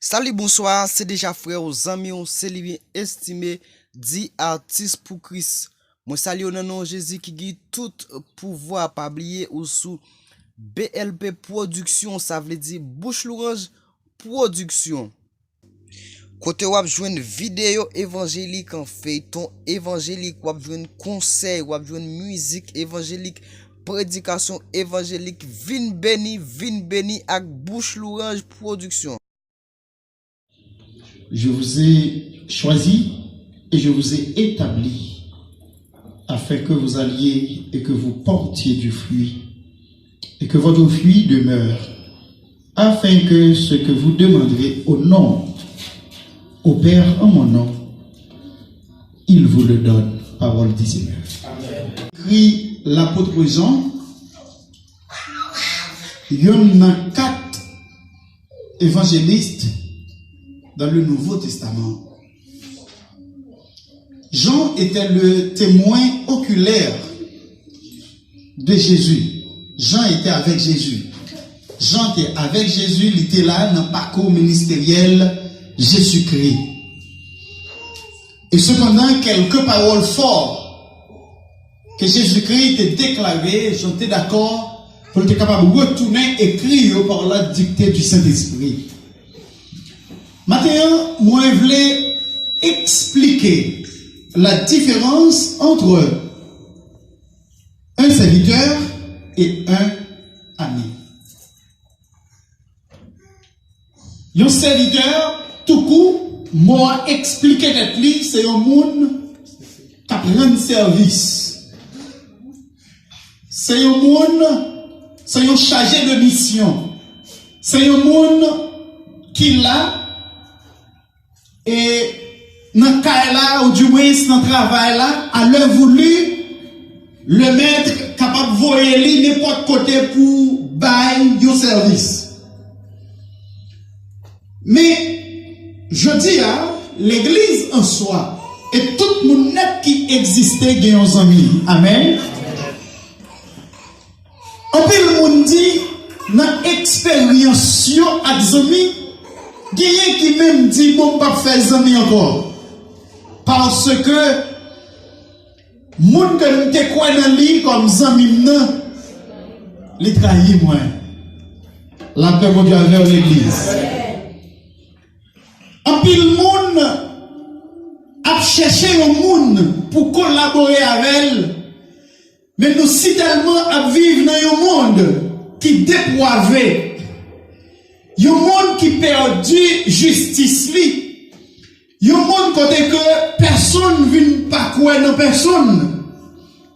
Salut, bonsoir, c'est déjà frère aux amis, c'est lui estimé, dit artiste pour Christ. Moi salue au nom de Jésus qui guide tout pouvoir, pas oublier ou sous BLP Production, ça veut dire Bouche Lourange Production. Côté wap jouen vidéo évangélique en feuilleton évangélique, wap jouen conseil, wap jouen musique évangélique, prédication évangélique, vin béni ak Bouche Lourange Production. Je vous ai choisi et je vous ai établi afin que vous alliez et que vous portiez du fruit et que votre fruit demeure, afin que ce que vous demanderez au nom au Père en mon nom, il vous le donne. Parole du Seigneur. Écrit l'apôtre Jean, il y en a 4 évangélistes dans le Nouveau Testament. Jean était le témoin oculaire de Jésus. Jean était avec Jésus. Jean était avec Jésus, il était là dans le parcours ministériel Jésus-Christ. Et cependant, quelques paroles fortes que Jésus-Christ était déclaré, j'étais d'accord pour être capable de retourner écrire par la dictée du Saint-Esprit. Maintenant, moi, je voulais expliquer la différence entre un serviteur et un ami. Un serviteur, tout coup, moi, expliquer d'être lui, c'est un monde qui prend service. C'est un monde, c'est un chargé de mission. C'est un monde qui l'a. Et dans le cas là, ou du moins dans le travail là, à l'heure voulu, le maître capable de voyer n'importe côté pour bailler du service. Mais, je dis à l'église en soi, et tout le monde qui existait, gagne aux amis. Amen. En plus, le monde dit, dans l'expérience à des amis, Gagne qui même dit bon pas faire amis encore. Parce que moun que te croit dans lui comme amis nan, les trahit moi. La paix mon Dieu vers l'église. En pile moun a cherché un monde pour collaborer avec elle. Mais nous si tellement à vivre dans un monde qui dépoivé. Yon monde qui perdu justice li. Yon monde côté que personne vient pas quoi dans personne.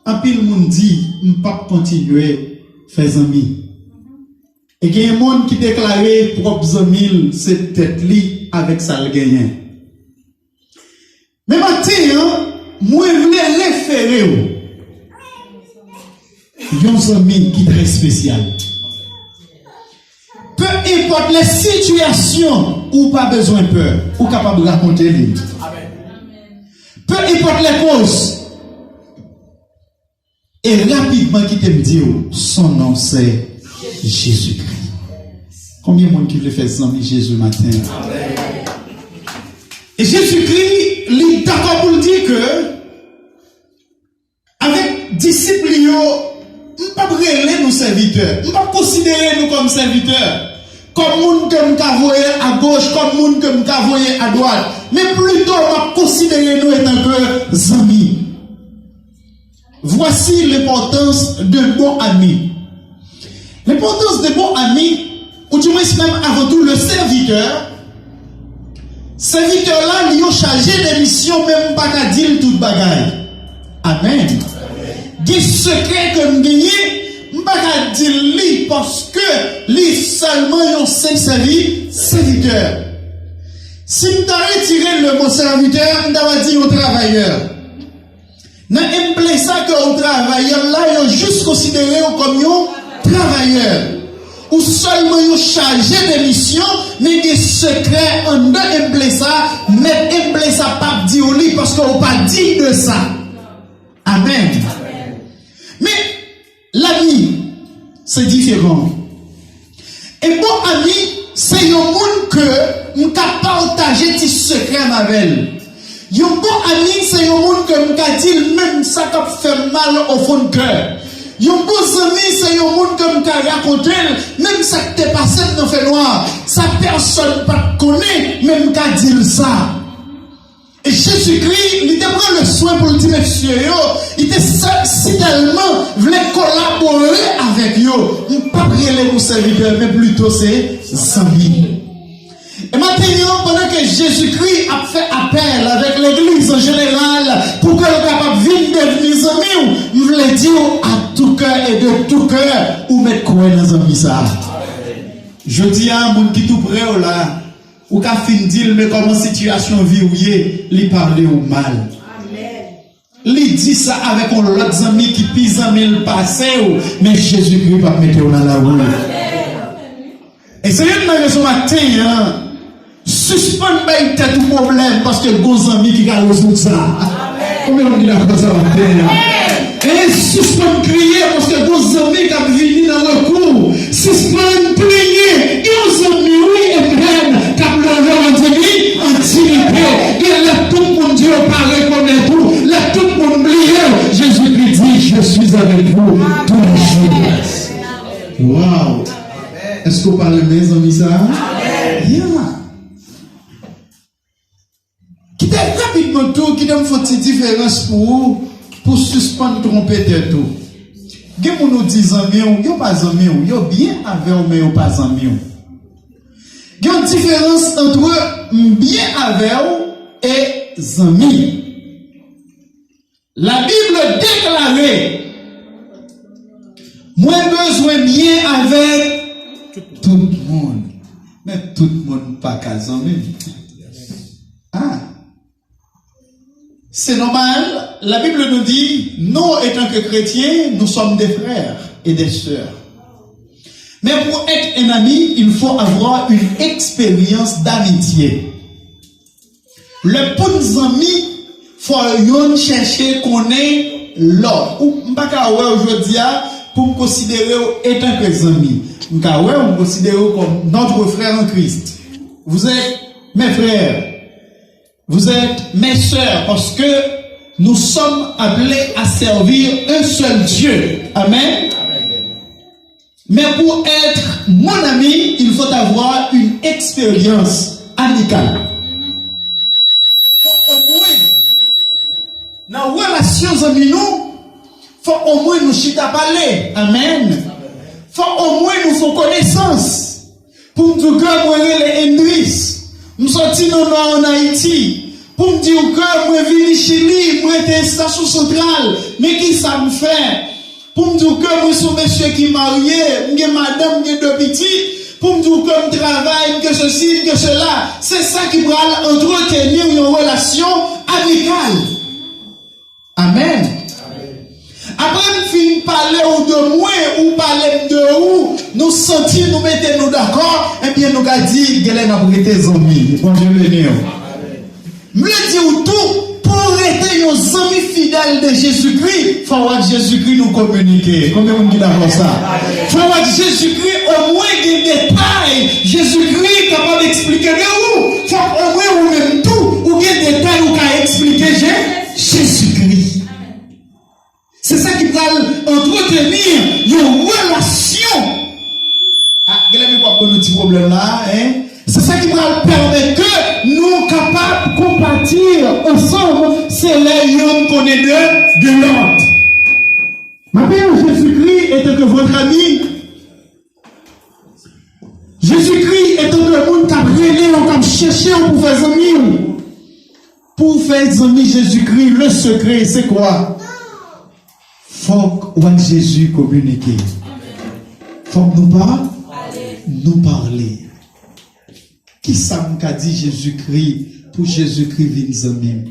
En pile monde dit, m'pas continuer faire amis. Et il y a un monde qui déclarait propres amis, c'est tête li avec ça le gagnant. Mais maintenant, moi je voulais référer yon ami qui est très spécial. Peu importe les situations où pas besoin de peur, ou capable de raconter lui. Peu importe les causes. Et rapidement, qui te me dit, son nom c'est Jésus-Christ. Combien de monde qui veut faire ça, Jésus matin? Et Jésus-Christ, il est d'accord pour dire que, avec disciples, nous ne pouvons pas brûler nos serviteurs. Nous ne pouvons pas considérer nous comme serviteurs. Comme moun que nous voyé à gauche, comme moun que nous voyé à droite. Mais plutôt, on va considérer nous étant que amis. Voici l'importance de bons amis. L'importance de bons amis, ou du moins même avant tout le serviteur. Serviteur là, il est chargé de mission, même pas qu'à dire toute bagaille. Amen. Des secrets que nous gagnons. Je ne vais pas dire lui parce que lui seulement un seul serviteur. Si je retiré le mot serviteur, je vais dire au travailleur. Dans un ça que au travailleur, là, il est juste considéré comme un travailleur. Ou seulement un chargé de mission, mais des secrets en deux ça, mais ça pas dire lui parce qu'on n'a pas dit de ça. Amen. Mais l'ami, c'est différent. Et bon ami, c'est un monde que on ka partager tes secrets avec elle. Yon bon ami, c'est un monde que m'ka dit même ça qui fait mal au fond de cœur. Yon bon ami, c'est un monde que m'ka raconter même ça qui t'est passé dans fait noir. Ça personne pas connaît, même m'ka dit ça. Et Jésus-Christ, il te prend le soin pour le dire monsieur yo, il te si tellement voulait collaborer avec yo, on pas prier les serviteurs, mais plutôt c'est amis. Et maintenant, pendant que Jésus-Christ a fait appel avec l'église en général pour que le capable vienne devenir amis, il voulait dire à tout cœur et de tout cœur, ou mettre quoi dans amis ça. Je dis à un monde qui tout près là, ou qu'a fin dire mais comment situation verrouillée, lui parler au mal. Lui dit ça avec un autre ami qui pise en mille passé, mais Jésus-Christ va mettre dans la roue. Et c'est une manière ce matin, hein, suspendre pas tête tout problème parce que gros amis qui a résoudre ça. Combien on dit la chose ça matin? Et suspendre crier parce que gros amis qui a venu dans le coup. Suspendre prier, gros amis oui et même qui a levé en anticipé. Et là tout le monde Dieu parle comme tout, là tout le monde oublié. Jésus-Christ dit je suis avec vous tous les jours. Waouh! Est-ce que vous parlez mes amis ça? Yeah. Qui est rapidement tout, qui donne une différence pour suspendre tromper tout. Gen nous dit amis, yo pas amis, yo bien avec mais yo pas amis. Il y a une différence entre bien avec et amis. La Bible déclarait moins besoin bien avec tout le monde. Mais tout le monde pas qu'à amis. Ah. C'est normal. La Bible nous dit, nous étant que chrétiens, nous sommes des frères et des sœurs. Mais pour être un ami, il faut avoir une expérience d'amitié. Le bon ami, faut chercher qu'on est l'autre. Ou pas aujourd'hui pour me considérer étant que ami. On me considère comme notre frère en Christ. Vous êtes mes frères. Vous êtes mes sœurs parce que nous sommes appelés à servir un seul Dieu. Amen. Mais pour être mon ami, il faut avoir une expérience amicale. Faut au moins, dans la relation avec nous, faut au moins nous chita parler. Amen. Faut au moins nous faire connaissance. Pour nous dire que moi les Hendrix, nous sortis en Haïti. Pour me dire que moi vini Chili, moi j'étais station centrale, mais qui ça me fait? Pour me dire que moi suis un monsieur qui est marié, j'ai madame, j'ai deux petits, pour me dire que je travaille, que ceci, que cela. C'est ça qui va entretenir une relation amicale. Amen. Après, nous finissons parler de moi ou parler de où, nous sentir, nous mettons nous d'accord, et bien nous avons dit, Gélène a prêté des amis. Bon Dieu bénir. Je veux dire tout, pour être nos amis fidèles de Jésus-Christ, il faut que Jésus-Christ nous communique. Combien on dit d'accord ça? Il faut que Jésus-Christ au moins des détails. Jésus-Christ est capable d'expliquer de où. Il faut au moins ou même tout, ou des détails ou qu'à expliquer Jésus-Christ. C'est ça qui va entretenir une relation. Ah, vous avez pas un petit problème là, hein? C'est ça qui va permettre que nous capables de compatir ensemble. C'est les hommes qu'on est de l'autre. Ma Père Jésus-Christ est que votre ami. Jésus-Christ est que le monde qui a brûlé, on a cherché pour faire amis. Pour faire amis Jésus-Christ, le secret, c'est quoi? Faut que Jésus communique. Faut que nous parler. Qui ça m'a dit Jésus-Christ pour Jésus-Christ vienne amis?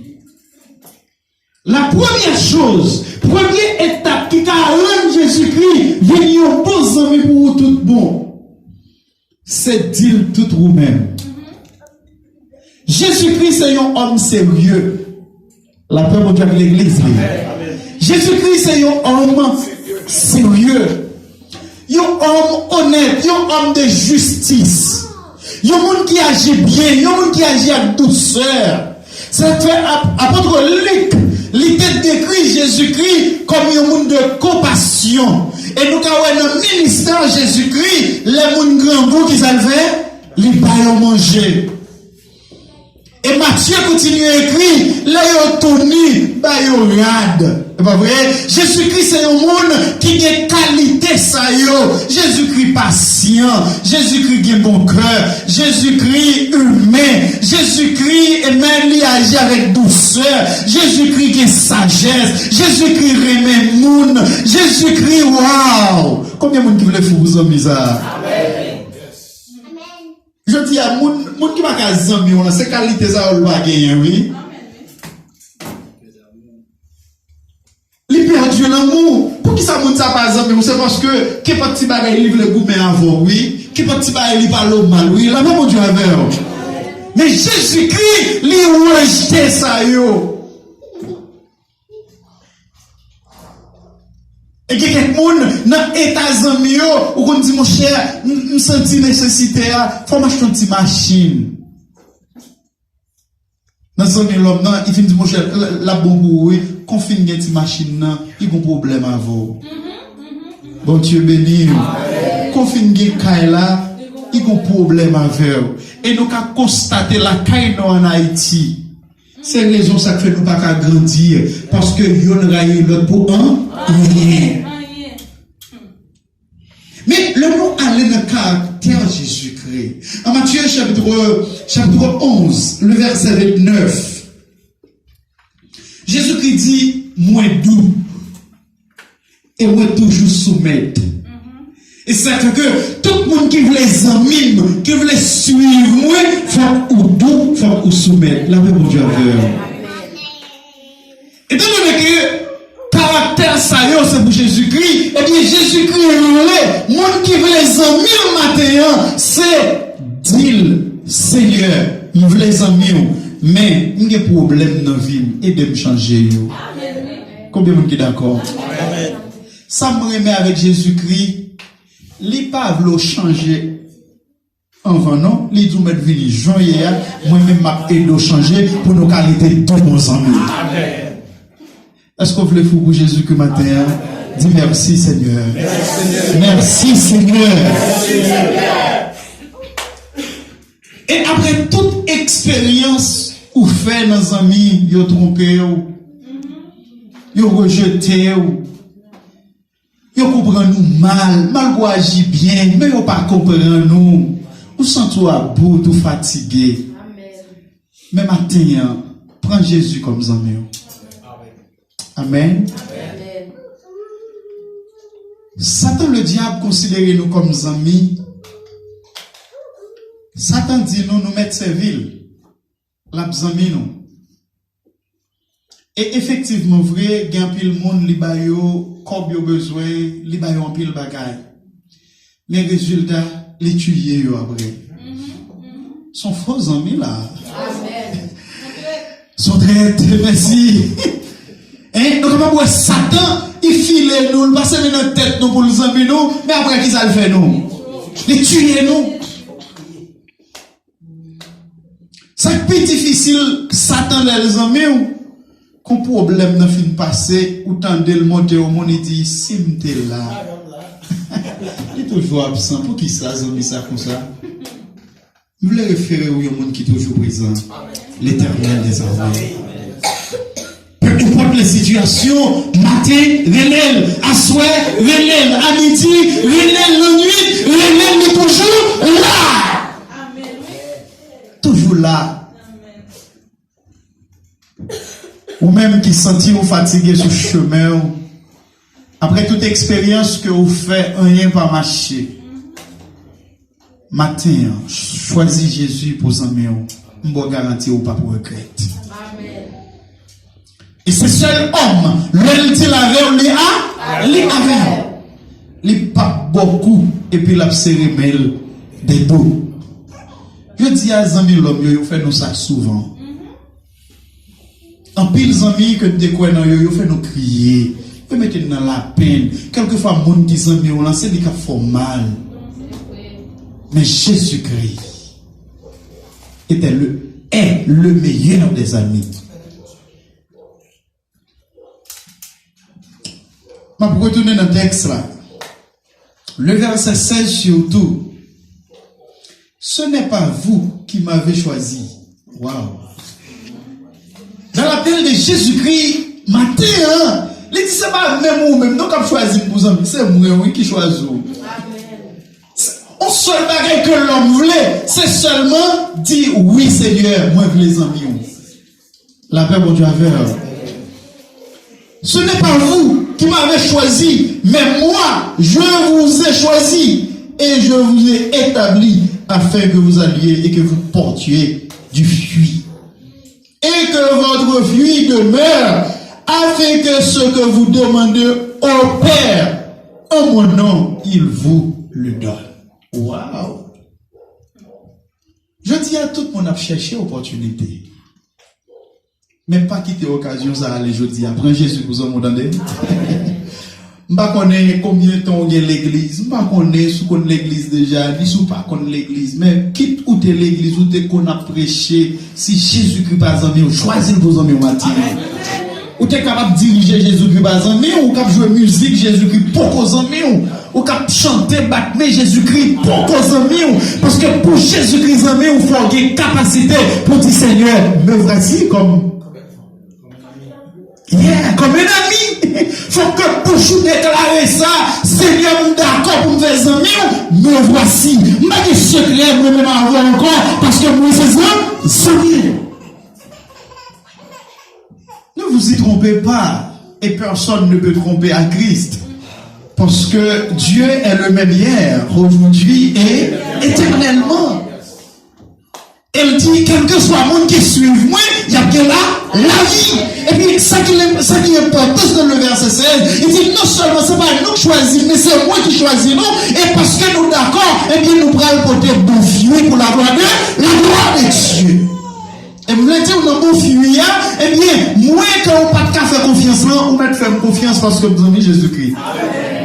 La première chose, première étape qui a rendu Jésus-Christ venir un bon ami pour tout bon, c'est dire tout vous-même. Jésus-Christ c'est un homme sérieux. La paix mon Dieu avec l'église. Jésus-Christ c'est un homme sérieux. Un homme honnête, un homme de justice. un monde qui agit bien, un monde qui agit avec douceur. Ça fait apôtre Luc, l'idée décrit Jésus-Christ comme un monde de compassion. Et nous, quand dans le ministère Jésus-Christ, les gens grand goût qui s'alvaient, les baillons manger. Et Matthieu continue à écrire, là ils ont tourné, baillons rade. C'est pas vrai? Jésus-Christ c'est un monde qui a qualité ça yo. Jésus-Christ patient, Jésus-Christ qui a bon cœur, Jésus-Christ humain, Jésus-Christ et même il agit avec douceur, Jésus-Christ qui a sagesse, Jésus-Christ remet monde, Jésus-Christ waouh! Combien de monde qui veut faire vous hommes ça? Amen. Je dis à moun qui va pas zami on a ces qualités ça on va gagner oui. Li perdu l'amour. Pour qui ça moun ça pas zami c'est parce que qui petit bagay livre le goût mais avant oui, qui petit bagay li parle mal oui, la même Dieu avec. Mais Jésus-Christ li rejeté ça yo. Et que quelqu'un dans état zami yo ou qu'on dit mon cher, me senti nécessité faut m'acheter une petite machine. Dans zami l'homme non, il fin dit mon cher la bombe oui, confine une petite machine nan, il a un problème avant. Bon Dieu béni. Confine une caille là, il a un problème avec. Et nous avons constaté la caille en Haïti. C'est la raison ça fait nous pas grandir parce que yon raille l'autre pour un rien. Mais le mot aller dans le caractère Jésus-Christ. En Matthieu chapitre 11, le verset 29. Jésus-Christ dit moi doux et moi toujours soumettre. Et ça fait que tout le monde qui veut les amis, qui veut les suivre, moi, faut ou doux, faut ou soumettre. La paix pour Dieu. Et donc, que caractère ça c'est pour Jésus-Christ, et bien Jésus-Christ est le monde qui veut les amis au matin, c'est dire Seigneur, il veut les amis, mais il y a des problèmes dans la vie, et de me changer. Combien de monde qui est d'accord? Ça me remet avec Jésus-Christ. Li pas vlo changer avant non, li dou mettre vini joyer, moi même m'a aidé changer pour nos qualités de bons amis. Amen. Est-ce que vous voulez pour Jésus que matin? Dis merci Seigneur. Merci Seigneur. Et après toute expérience ou fait nos amis, yo trompé ou yo rejeté ou yo comprend nous mal qu'on agit bien, mais yo pas comprend nous. Ou sentons à bout, ou fatigué. Mais matin, prends Jésus comme ami. Amen. Satan le diable considère nous comme amis. Satan dit nous mettre servile. La amis nous. Et effectivement vrai, gen pile monde li ba yo comme yo besoin, li ba yo en pile bagay. Mais résultat, les tuer yo après. Sont faux amis là. Amen. Sont très merci. Hein, donc comment Satan, il file nous, passe dans notre tête nous pour les amis nous, mais après qui ça le fait nous? Les tuer nous. C'est plus difficile Satan les amis qu'on problème dans fin passé ou tendez le monter au monde et dit si m'te là. Il est toujours absent pour qui ça amis ça comme ça. Je voulais référer au monde qui est toujours présent. L'Éternel des armées. Peu importe les situations, matin, renel, à soir, renel, à midi, renel la nuit, renel est toujours là. Amen. Toujours là. Amen. Ou même qui sentit ou fatigué sur le chemin, après toute expérience que vous faites, rien va marcher. Matin, choisis Jésus pour vous amener. Je vous garantis ou pas pour regretter. Amen. Et ce seul homme, l'homme dit la veille, il pas beaucoup, et puis il a serré des dos. Je dis à Zami l'homme, il fait nous ça souvent. En pile amis que des quoi dans yo fait nous crier, peut mettre dans la peine. Quelquefois monde qui Zami on lance des cas font mal. Mais Jésus-Christ, est le meilleur des amis. Je vais retourner dans le texte là. Le verset 16 surtout. Ce n'est pas vous qui m'avez choisi. Waouh. Dans l'appel de Jésus-Christ, matin, hein, il dit c'est pas même ou même, donc on choisi pour vous, c'est moi qui choisis. On seul bagage que l'homme voulait, c'est seulement dire oui Seigneur, moi je les amis. La paix pour Dieu avec. Ce n'est pas vous qui m'avez choisi, mais moi je vous ai choisi et je vous ai établi afin que vous alliez et que vous portiez du fruit. Et que votre fruit demeure, afin que ce que vous demandez au Père, en mon nom, il vous le donne. Waouh! Je dis à tout le monde à chercher opportunité. Mais pas quitter l'occasion, ça aller, je dis, après Jésus, vous entendez? Je ne sais pas combien de temps on est l'église, je ne sais pas si on est l'église déjà, ni si on pas connaît l'église, mais quitte où tu es l'église, où tu es qu'on a prêché, si Jésus-Christ par exemple, choisis vos amis au matin. Ou tu es capable de diriger Jésus-Christ par exemple, ou capable de jouer musique Jésus-Christ pour vos amis, ou capable de chanter, battre Jésus-Christ pour vos amis, parce que pour Jésus-Christ, il faut avoir une capacité pour dire Seigneur, me voici comme. Yeah, comme un ami. Faut que pour vous déclarer ça, Seigneur, d'accord pour me faire amis, me voici. Je ne dis secret, je ne vais pas avoir encore, parce que moi, c'est ça, ne vous y trompez pas, et personne ne peut tromper à Christ. Parce que Dieu est le même hier, aujourd'hui et éternellement. Elle dit, quel que soit le monde qui suit moi, il y a bien là la vie. Et puis, ça qui est important dans le verset 16, il dit, non seulement c'est pas nous qui choisissons, mais c'est moi qui choisis nous. Et parce que nous d'accord, et bien nous prenons porter bon fruit pour la gloire de Dieu. Et vous voulez dire, nous avons bon fruit, eh bien, moi, quand on n'a pas faire confiance là, on va faire confiance parce que vous avez Jésus-Christ.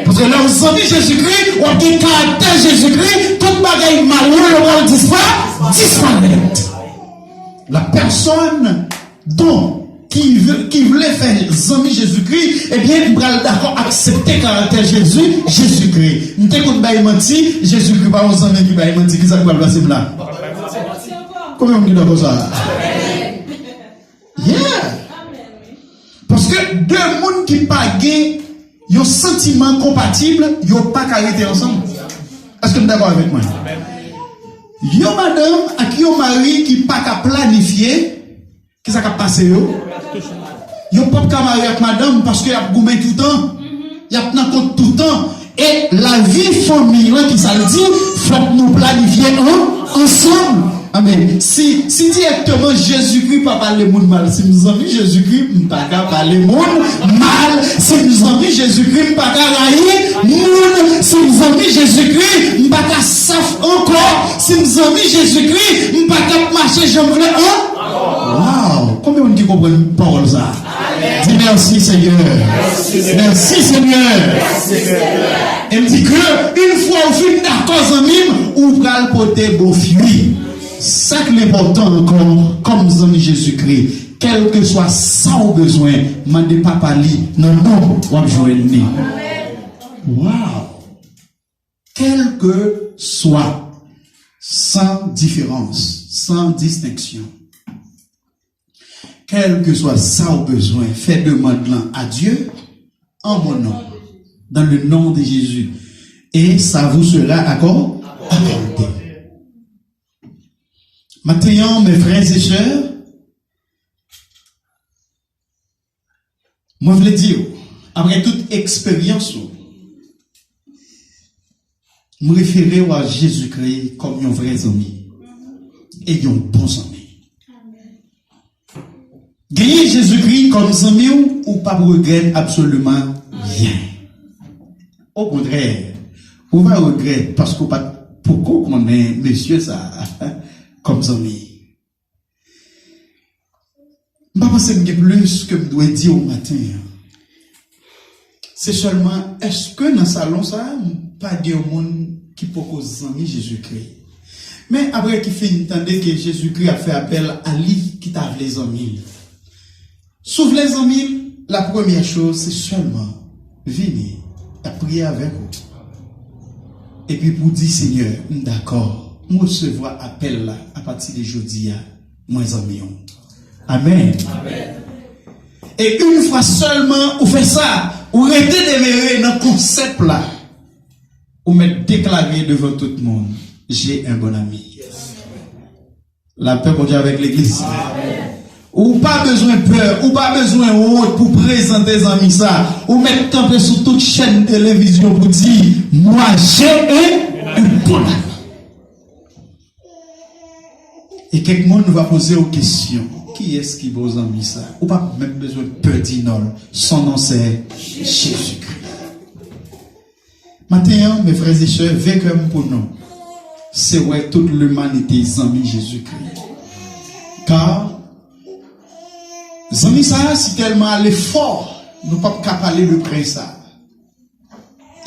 Parce que là, vous avez Jésus-Christ, ou avez le caractère Jésus-Christ, tout bagaille malheureux, le monde disparaître. La personne qui voulait faire zami Jésus-Christ, eh bien, il va d'accord accepter le caractère Jésus-Christ. Nous t'écoutons pas menti, Jésus-Christ pas aux amis qui va mentir, qui ça va passer là. Combien on dit d'accord ça? Yeah. Parce que deux mondes qui pas gay, ils ont un sentiment compatible, ils n'ont pas qu'arrêter ensemble. Est-ce que vous êtes d'accord avec moi? Il y a madame à qui un mari qui pas qu'à planifier, qui ça qu'à passer yo. Il n'y a pas qu'à marier avec madame parce qu'il y a goumé tout le temps. Il y a pris compte tout le temps. Et la vie famille, qui ça le dit, faut que nous planifier ensemble. Amen. Si directement Jésus-Christ pas parler monde mal, si nous avons Jésus-Christ pas parler monde mal, si nous avons Jésus-Christ pas railler monde, si nous avons Jésus-Christ pas saf encore, si nous avons Jésus-Christ pas marcher j'aime Wow, combien on dit comprendre parole ça? Dis merci Seigneur. Merci Seigneur. Elle dit que une fois on finit d'accord ensemble, on va le porter beau fruit. Ça qui est important encore, comme nous avons Jésus-Christ, quel que soit sans besoin, mandez pas parler, non, on va jouer le nez. Wow! Quel que soit, sans différence, sans distinction, quel que soit sans besoin, faites demande à Dieu en mon nom, dans le nom de Jésus, et ça vous sera accordé. Maintenant, mes frères et sœurs, moi je voulais dire, après toute expérience, je me référer à Jésus-Christ comme un vrai ami et un bon ami. Gagner Jésus-Christ comme ami ou pas regretter absolument rien. Au contraire, on va regretter parce que pourquoi on est monsieur ça comme amis. Je ne pense pas plus que je dois dire au matin. C'est seulement, est-ce que dans le salon, ça, pas de monde qui propose amis Jésus-Christ? Mais après qu'il finit d'entendre que Jésus-Christ a fait appel à lui qui t'a les amis. Sauf les amis, la première chose, c'est seulement venir à prier avec vous. Et puis pour dire, Seigneur, d'accord, je recevoir appel là à partir de jeudi, moi amis. Amen. Amen. Et une fois seulement, vous faites ça, vous restez demeuré dans le concept là, vous m'êtes déclaré devant tout le monde, j'ai un bon ami. La paix pour Dieu avec l'église. Ou pas besoin de peur, ou pas besoin de honte pour présenter des amis ça. Ou mettre campé sur toute chaîne de télévision pour dire, moi j'ai un bon ami. Et quelqu'un nous va poser aux questions. Qui est-ce qui vos amis ça? Ou pas même besoin de petit nom. Son nom c'est Jésus-Christ. Maintenant, mes frères et sœurs, vécum pour nous. C'est ouais toute l'humanité amis Jésus-Christ. Car amis ça, si tellement à l'effort, nous ne pouvons pas parler de près ça.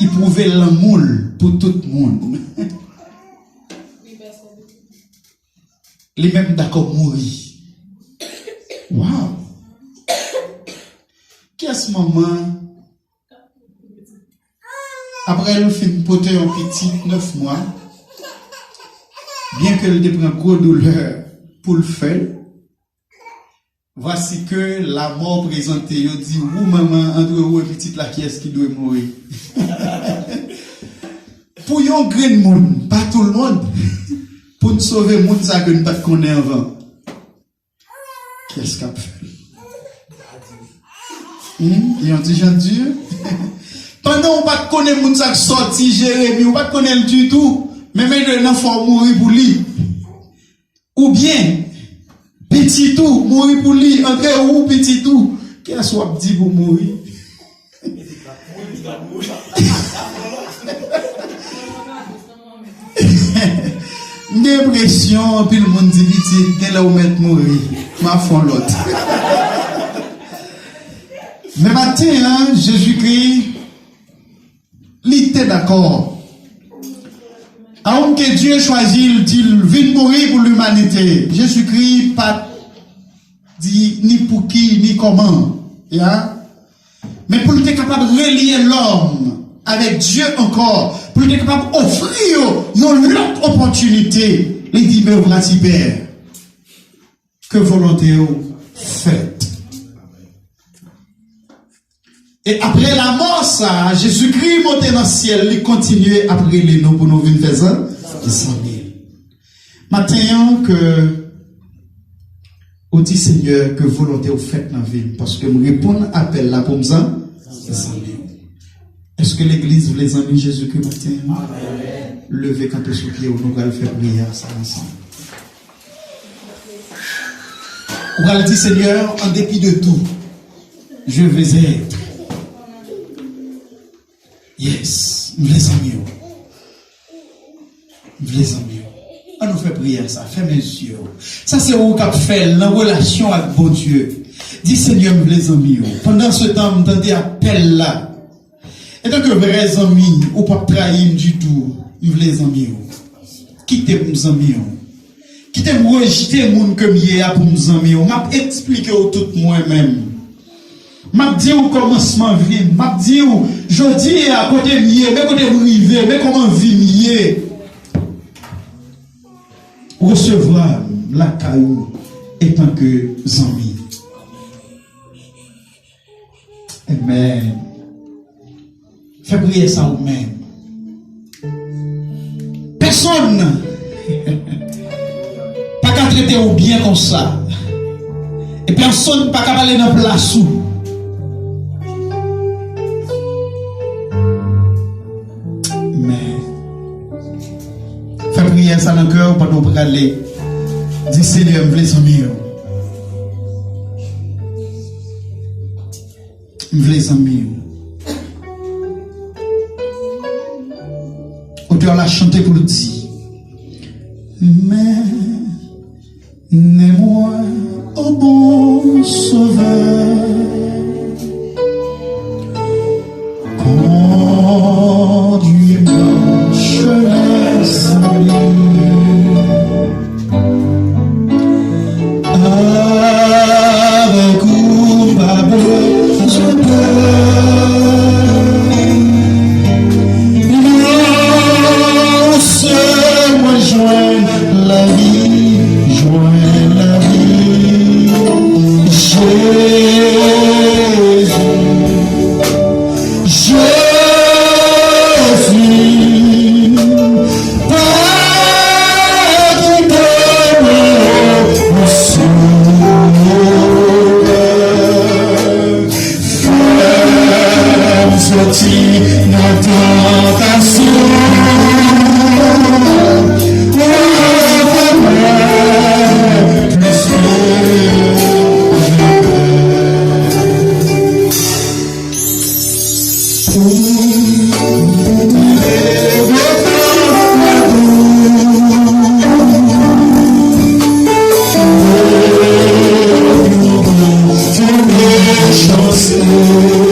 Il prouvait l'amour pour tout le monde. Les mêmes d'accord mourir. Wow. Qu'est-ce moment après le film poter un petit 9 mois, bien qu'elle ait pris un gros douleur pour le faire, voici que la mort présentée, il dit, ou maman, entre vous et petite là, qui est-ce qui doit mourir? Pour un grand monde, pas tout le monde, pour nous sauver le monde, ça que nous ne pas connaître avant. Qu'est-ce qu'a fait? Il a dit, Jean Dieu. Pendant on ne pas connaître le monde qui sorti, Jérémie, on ne pas connaître du tout, mais maintenant, il faut mourir pour lui. Ou bien, petit tout, mourir pour lui, entrer ou petit tout. Qu'est-ce qu'on dit pour mourir? Dépression, puis le monde dit petit, quelle est où mettre mourir? Ma foi l'autre. Mais maintenant, Jésus-Christ, il était d'accord. Alors que Dieu choisit, il dit, vient mourir pour l'humanité. Jésus-Christ pas dit ni pour qui, ni comment. Yeah? Mais pour être capable de relier l'homme avec Dieu encore, pour être capable d'offrir une autre opportunité, il dit, mais voici Père, que volonté vous faites. Et après la mort, ça, Jésus-Christ monté dans le ciel, il continue après les noms pour nous venir faire ça. Maintenant que, on dit Seigneur, que volonté vous faites dans la vie, parce que nous répondons à l'appel là pour nous, est-ce que l'église, vous les amis Jésus-Christ matin? Levez quand sous pied, nous allons faire prier ça ensemble. On va dire Seigneur, en dépit de tout, je vais être. Yes, nous les amis. Nous les amis. On nous fait prier ça, fermez les yeux. Ça c'est où qu'on fait la relation avec bon Dieu. Dis Seigneur, nous les amis. Pendant ce temps, vous entendez appel là. Et donc, vrais amis, ou pas trahir du tout, nous les amis. Quittez nos amis. Quittez rejeter les gens comme hier pour nos amis. M'a expliqué tout moi-même. M'a dit au commencement vie, m'a dit je dis à côté mieux, mais côté rivé, mais comment vivre recevoir la caillou étant que amis. Amen. Fais prier ça ou même. Personne pas qu'à traiter ou bien comme ça. Et personne pas qu'à parler dans place où. Prière ça dans le cœur pendant qu'on aller. Dis Seigneur, me les amis. Me les amis. Auteur l'a chanté pour le dire. Mais moi au bon sauveur. Conduis-moi chemin salut. chanceux.